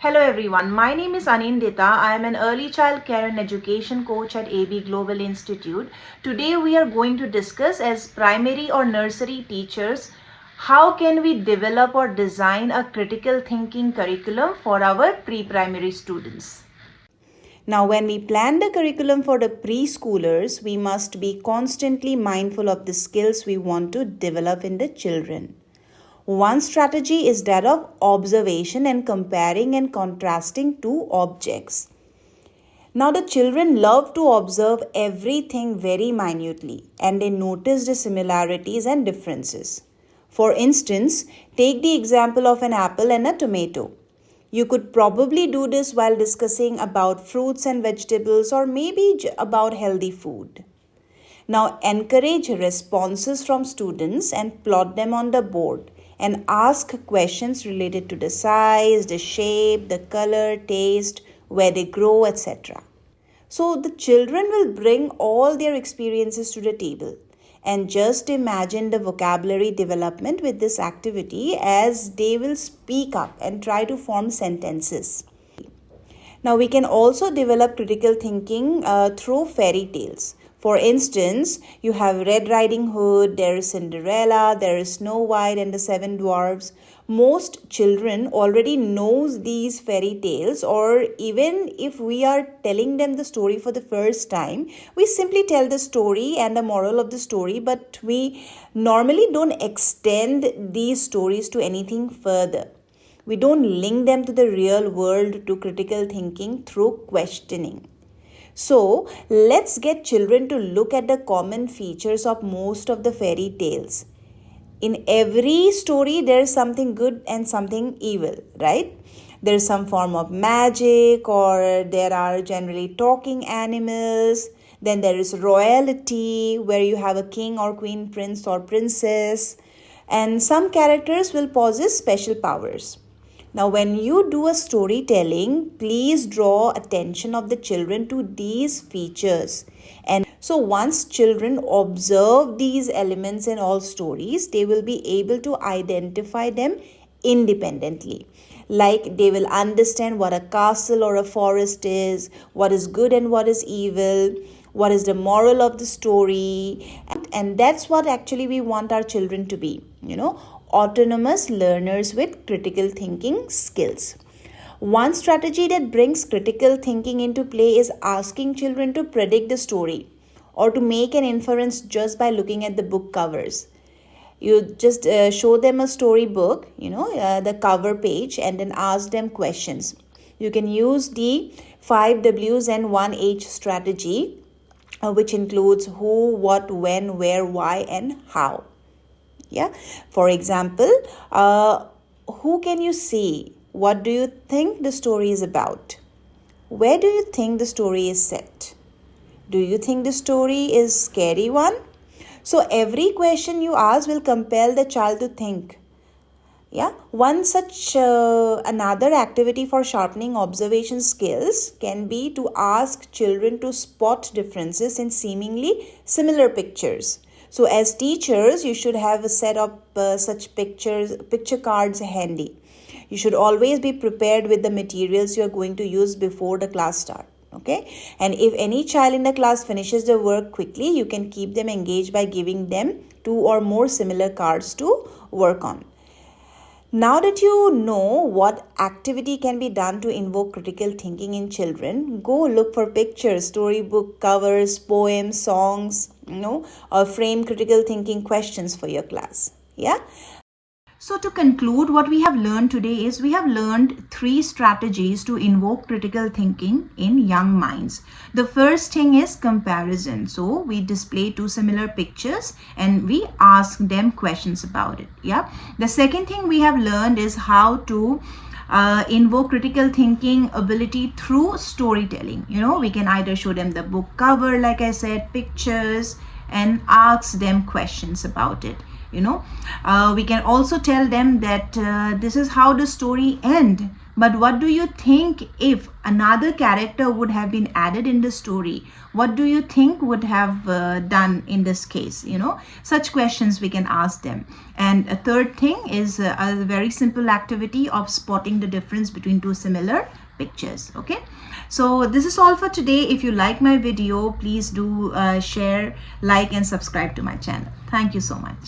Hello everyone, my name is Anindita. I am an early child care and education coach at AB Global Institute. Today we are going to discuss as primary or nursery teachers, how can we develop or design a critical thinking curriculum for our pre-primary students. Now, when we plan the curriculum for the preschoolers, we must be constantly mindful of the skills we want to develop in the children. One strategy is that of observation and comparing and contrasting two objects. Now, the children love to observe everything very minutely and they notice the similarities and differences. For instance, take the example of an apple and a tomato. You could probably do this while discussing about fruits and vegetables or maybe about healthy food. Now, encourage responses from students and plot them on the board and ask questions related to the size, the shape, the color, taste, where they grow, etc. So, the children will bring all their experiences to the table. And just imagine the vocabulary development with this activity as they will speak up and try to form sentences. Now, we can also develop critical thinking through fairy tales. For instance, you have Red Riding Hood, there is Cinderella, there is Snow White and the Seven Dwarfs. Most children already knows these fairy tales, or even if we are telling them the story for the first time, we simply tell the story and the moral of the story, but we normally don't extend these stories to anything further. We don't link them to the real world, to critical thinking through questioning. So, let's get children to look at the common features of most of the fairy tales. In every story, there is something good and something evil, right? There is some form of magic, or there are generally talking animals. Then there is royalty, where you have a king or queen, prince or princess. And some characters will possess special powers. Now, when you do a storytelling, please draw attention of the children to these features. And so once children observe these elements in all stories, they will be able to identify them independently. Like they will understand what a castle or a forest is, what is good and what is evil, what is the moral of the story. And that's what actually we want our children to be, autonomous learners with critical thinking skills. One strategy that brings critical thinking into play is asking children to predict the story or to make an inference just by looking at the book covers. You just show them a story book, the cover page, and then ask them questions. You can use the 5 W's and 1 H strategy, which includes who, what, when, where, why, and how. Yeah. For example, who can you see? What do you think the story is about? Where do you think the story is set? Do you think the story is a scary one? So every question you ask will compel the child to think. Yeah. One such another activity for sharpening observation skills can be to ask children to spot differences in seemingly similar pictures. So as teachers, you should have a set of such picture cards handy. You should always be prepared with the materials you are going to use before the class starts. Okay, and if any child in the class finishes the work quickly, you can keep them engaged by giving them 2 or more similar cards to work on. Now that you know what activity can be done to invoke critical thinking in children, go look for pictures, storybook covers, poems, songs, or frame critical thinking questions for your class. Yeah. So to conclude, what we have learned today is we have learned 3 strategies to invoke critical thinking in young minds. The first thing is comparison. So we display 2 similar pictures and we ask them questions about it. Yeah. The second thing we have learned is how to invoke critical thinking ability through storytelling. We can either show them the book cover, like I said, pictures, and ask them questions about it. We can also tell them that this is how the story ends, But what do you think if another character would have been added in the story? What do you think would have done in this case? Such questions we can ask them. And a third thing is a very simple activity of spotting the difference between two similar pictures. Okay, so this is all for today. If you like my video, please do share, like and subscribe to my channel. Thank you so much.